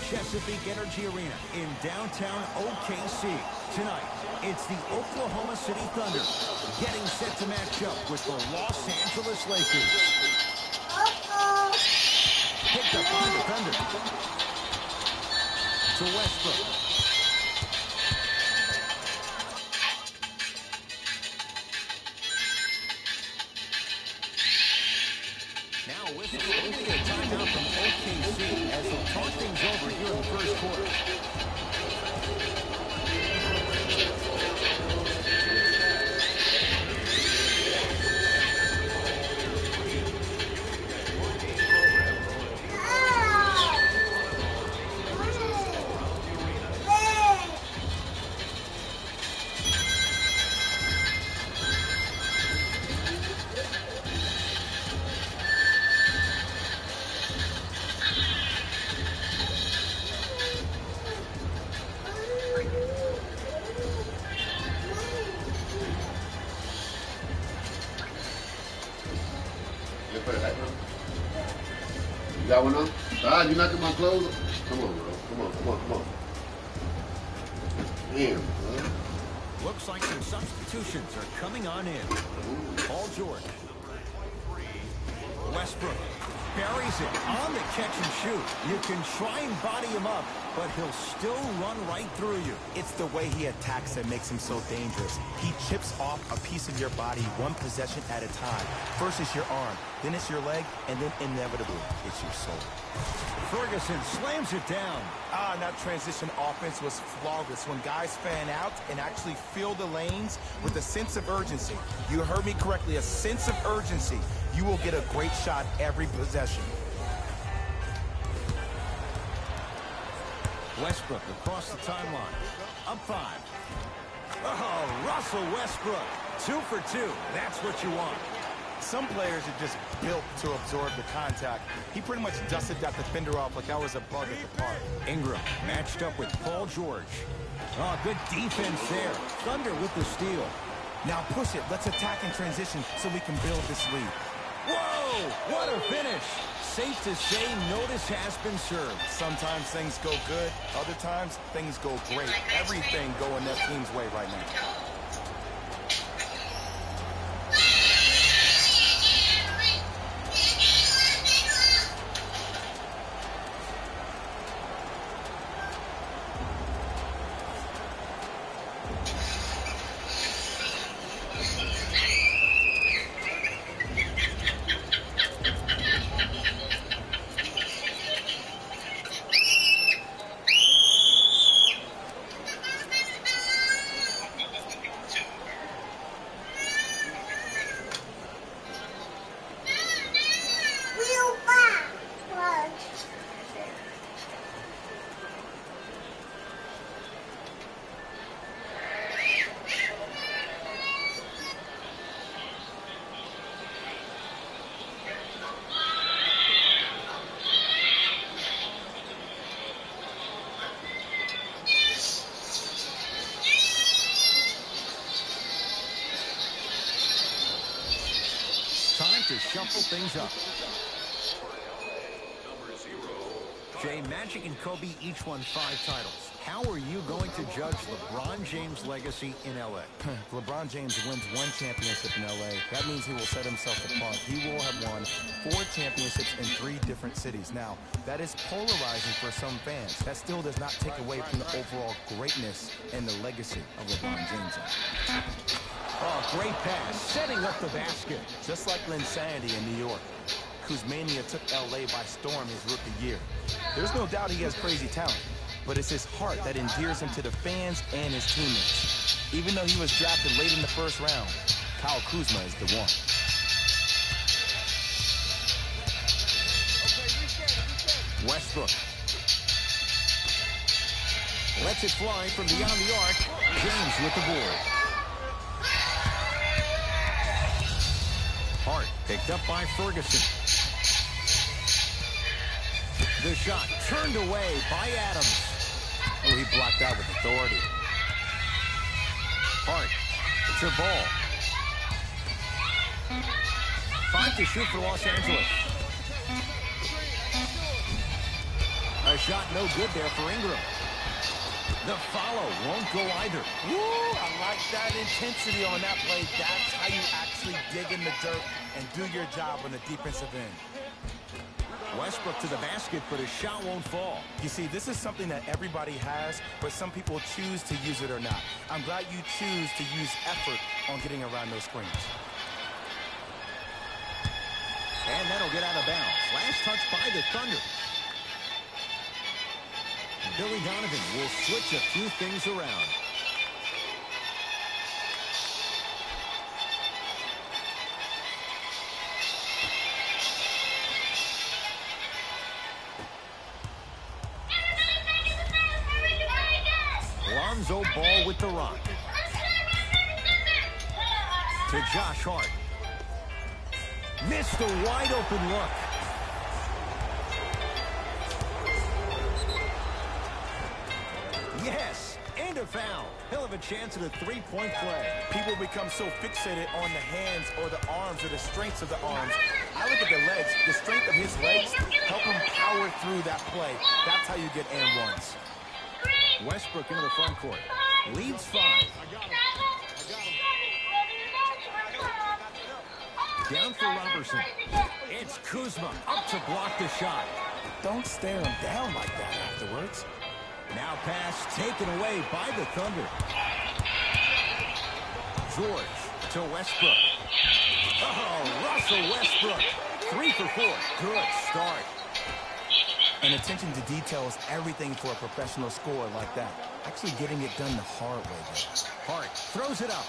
Chesapeake Energy Arena in downtown OKC. Tonight, it's the Oklahoma City Thunder getting set to match up with the Los Angeles Lakers. Picked up by the Thunder. To Westbrook. Now with it, we're going to get a timeout from OKC as they'll talk things over here in the first quarter. You got one on? You knocking my clothes? Come on, bro. Come on. Damn, bro. Looks like some substitutions are coming on in. Paul George. Westbrook buries it on the catch and shoot. You can try and body him up, but he'll still run right through you. It's the way he attacks that makes him so dangerous. He chips off a piece of your body one possession at a time. First it's your arm, then it's your leg, and then inevitably it's your soul. Ferguson slams it down. And that transition offense was flawless when guys fan out and actually fill the lanes with a sense of urgency. You heard me correctly, a sense of urgency. You will get a great shot every possession. Westbrook across the timeline. Up 5. Oh, Russell Westbrook. 2 for 2. That's what you want. Some players are just built to absorb the contact. He pretty much dusted that defender off like I was a bug at the park. Ingram matched up with Paul George. Oh, good defense there. Thunder with the steal. Now push it. Let's attack in transition so we can build this lead. Whoa! What a finish. Safe to say notice has been served. Sometimes things go good. Other times things go great. Everything going that team's way right now. To shuffle things up. Jay, Magic and Kobe each won 5 titles. How are you going to judge LeBron James' legacy in L.A.? LeBron James wins 1 championship in L.A. That means he will set himself apart. He will have won 4 championships in 3 different cities. Now, that is polarizing for some fans. That still does not take away from the overall greatness and the legacy of LeBron James. Oh, great pass, setting up the basket. Just like Linsanity in New York, whose mania took L.A. by storm his rookie year. There's no doubt he has crazy talent, but it's his heart that endears him to the fans and his teammates. Even though he was drafted late in the first round, Kyle Kuzma is the one. Westbrook. Lets it fly from beyond the arc. James with the board. Hart picked up by Ferguson. The shot turned away by Adams. Oh, he blocked out with authority. Hart, it's a ball. 5 to shoot for Los Angeles. A shot no good there for Ingram. The follow won't go either. Woo, I like that intensity on that play. That's how you actually dig in the dirt and do your job on the defensive end. Westbrook to the basket, but his shot won't fall. You see, this is something that everybody has, but some people choose to use it or not. I'm glad you choose to use effort on getting around those screens. And that'll get out of bounds. Last touch by the Thunder. Billy Donovan will switch a few things around. Lonzo Ball with the rock. To Josh Hart. Missed a wide open look. Yes, and a foul. He'll have a chance at a three-point play. People become so fixated on the hands or the arms or the strengths of the arms. I look at the legs. The strength of his legs help him power through that play. That's how you get and ones. Westbrook into the front court. Leads 5. Down for Robertson. It's Kuzma up to block the shot. Don't stare him down like that afterwards. Now pass taken away by the Thunder. George to Westbrook. Oh, Russell Westbrook. 3 for 4. Good start. And attention to detail is everything for a professional scorer like that. Actually getting it done the hard way there. Hart throws it up.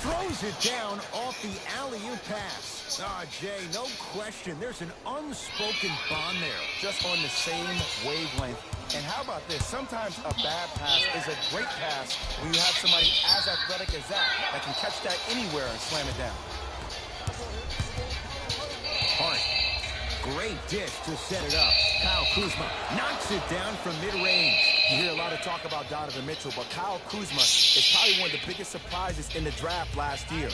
Throws it down off the alley-oop pass. Ah, Jay, no question. There's an unspoken bond there. Just on the same wavelength. And how about this? Sometimes a bad pass is a great pass when you have somebody as athletic as that can catch that anywhere and slam it down. Hart. Great dish to set it up. Kyle Kuzma knocks it down from mid-range. You hear a lot of talk about Donovan Mitchell, but Kyle Kuzma is probably one of the biggest surprises in the draft last year.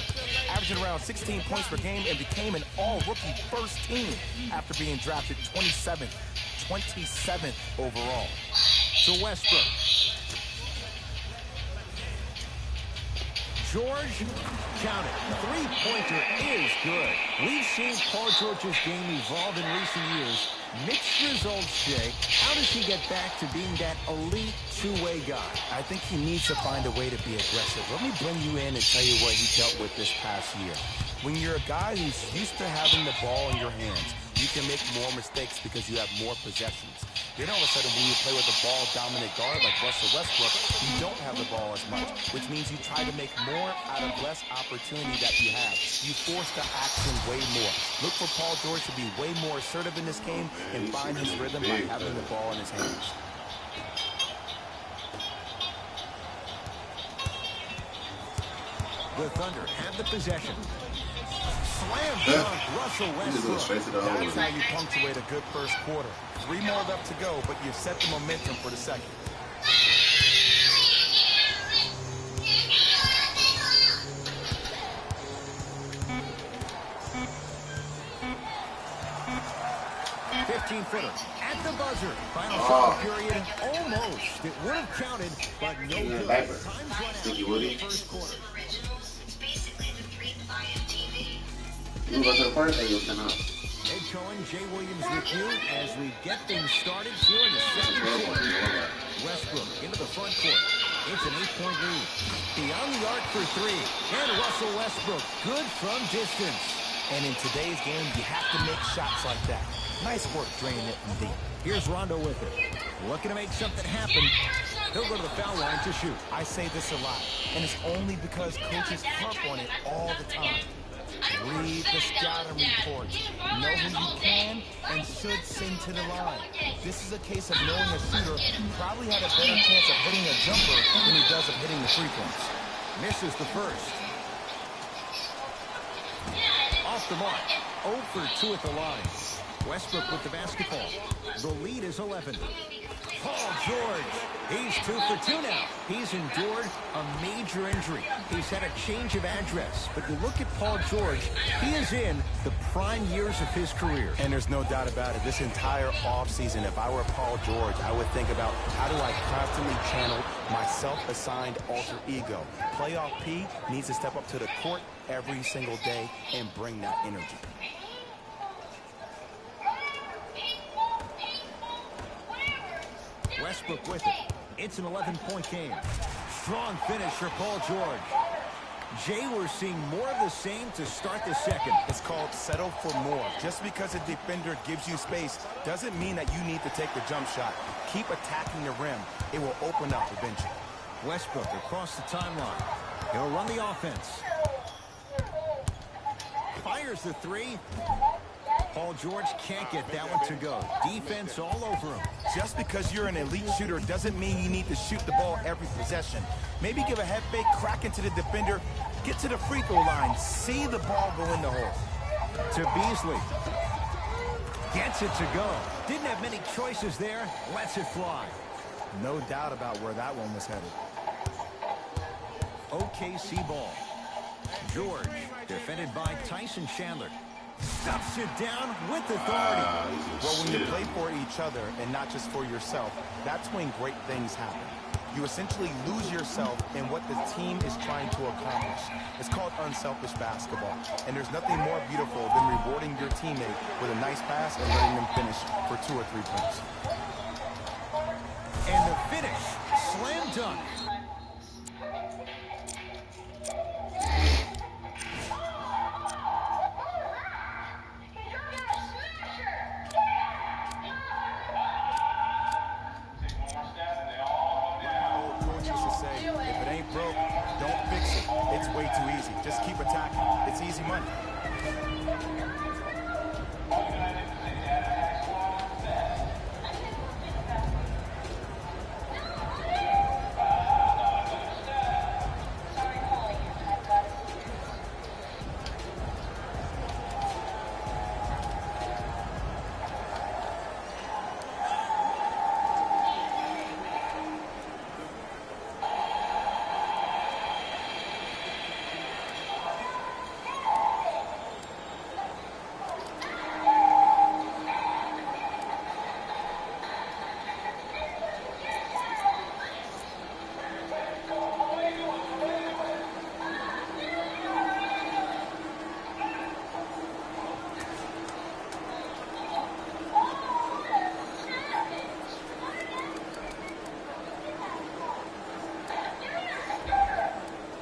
Averaging around 16 points per game and became an all-rookie first team after being drafted 27th overall. To Westbrook. George, count it. Three-pointer is good. We've seen Paul George's game evolve in recent years. Mixed results, Jay. How does he get back to being that elite two-way guy? I think he needs to find a way to be aggressive. Let me bring you in and tell you what he dealt with this past year. When you're a guy who's used to having the ball in your hands, you can make more mistakes because you have more possessions. Then all of a sudden, when you play with a ball-dominant guard like Russell Westbrook, you don't have the ball as much, which means you try to make more out of less opportunity that you have. You force the action way more. Look for Paul George to be way more assertive in this game and find his rhythm by having the ball in his hands. The Thunder have the possession. Slam dunk, Russell Westbrook. That's how you punctuate a good first quarter. 3 more left to go, but you've set the momentum for the second. At the buzzer. Final shot period. Almost. It would have counted, but no good. Time's run out in the first quarter. Ed Cohen, Jay Williams with you as we get things started here in the second quarter. Westbrook into the front court. It's an 8-point lead. Beyond the arc for 3. And Russell Westbrook, good from distance. And in today's game, you have to make shots like that. Nice work draining it from deep. Here's Rondo with it. Looking to make something happen. He'll go to the foul line to shoot. I say this a lot, and it's only because coaches harp on it all the time. Read the scouting reports. Know who you can and should send to the line. This is a case of knowing a shooter probably had a better chance of hitting a jumper than he does of hitting the free throws. Misses the first. Off the mark. 0 for 2 at the line. Westbrook with the basketball. The lead is 11. Paul George. He's 2 for 2 now. He's endured a major injury. He's had a change of address. But you look at Paul George, he is in the prime years of his career. And there's no doubt about it. This entire offseason, if I were Paul George, I would think about how do I constantly channel my self-assigned alter ego. Playoff P needs to step up to the court every single day and bring that energy. Westbrook with it. It's an 11-point game. Strong finish for Paul George. Jay, we're seeing more of the same to start the second. It's called settle for more. Just because a defender gives you space doesn't mean that you need to take the jump shot. Keep attacking the rim. It will open up eventually. Westbrook across the timeline. He'll run the offense. Fires the three. Paul George can't get that one to go. Defense all over him. Just because you're an elite shooter doesn't mean you need to shoot the ball every possession. Maybe give a head fake, crack into the defender, get to the free throw line, see the ball go in the hole. To Beasley. Gets it to go. Didn't have many choices there. Lets it fly. No doubt about where that one was headed. OKC ball. George, defended by Tyson Chandler. Stuffs it down with authority. Well, when you play for each other and not just for yourself, that's when great things happen. You essentially lose yourself in what the team is trying to accomplish. It's called unselfish basketball. And there's nothing more beautiful than rewarding your teammate with a nice pass and letting them finish for 2 or 3 points. And the finish, slam dunk. It's way too easy. Just keep attacking. It's easy money.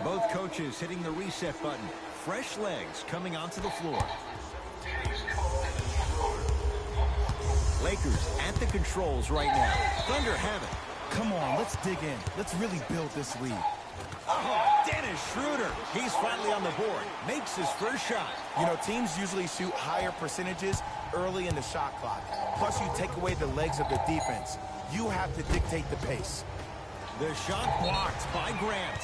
Both coaches hitting the reset button. Fresh legs coming onto the floor. Lakers at the controls right now. Thunder have it. Come on, let's dig in. Let's really build this lead. Oh, Dennis Schroeder. He's finally on the board. Makes his first shot. You know, teams usually shoot higher percentages early in the shot clock. Plus, you take away the legs of the defense. You have to dictate the pace. The shot blocked by Grant.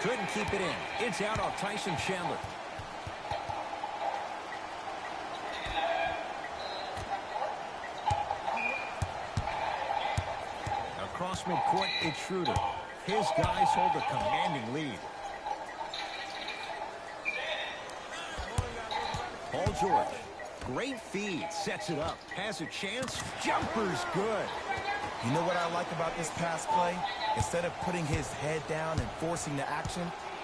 Couldn't keep it in. It's out off Tyson Chandler. Across midcourt, it's Schroeder. His guys hold a commanding lead. Paul George. Great feed. Sets it up. Has a chance. Jumper's good. You know what I like about this pass play? Instead of putting his head down and forcing the action,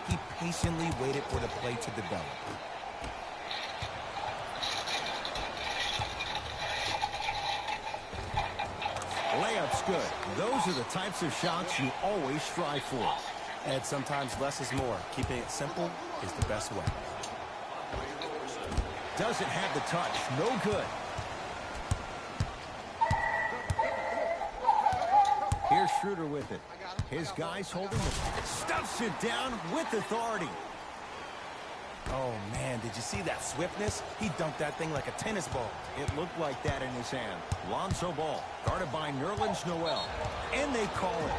he patiently waited for the play to develop. Layup's good. Those are the types of shots you always strive for. And sometimes less is more. Keeping it simple is the best way. Doesn't have the touch. No good. Here's Schroeder with it. His guys holding the... Stuffs it down with authority. Oh, man, did you see that swiftness? He dunked that thing like a tennis ball. It looked like that in his hand. Lonzo Ball, guarded by Nerlens Noel. And they call it.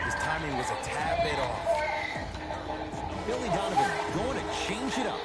His timing was a tad bit off. Billy Donovan going to change it up.